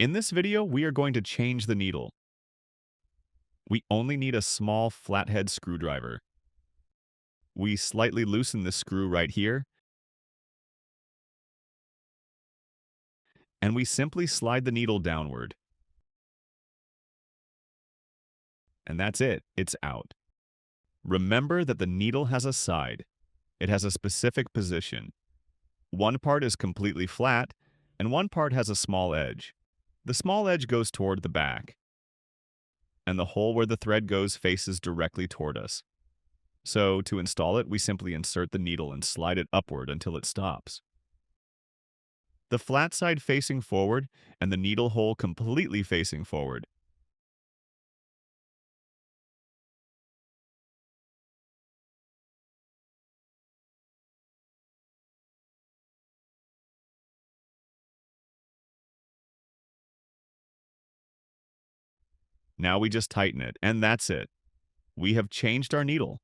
In this video, we are going to change the needle. We only need a small flathead screwdriver. We slightly loosen the screw right here, and we simply slide the needle downward. And that's it, it's out. Remember that the needle has a side. It has a specific position. One part is completely flat, and one part has a small edge. The small edge goes toward the back, and the hole where the thread goes faces directly toward us. So, to install it, we simply insert the needle and slide it upward until it stops. The flat side facing forward and the needle hole completely facing forward. Now we just tighten it, and that's it. We have changed our needle.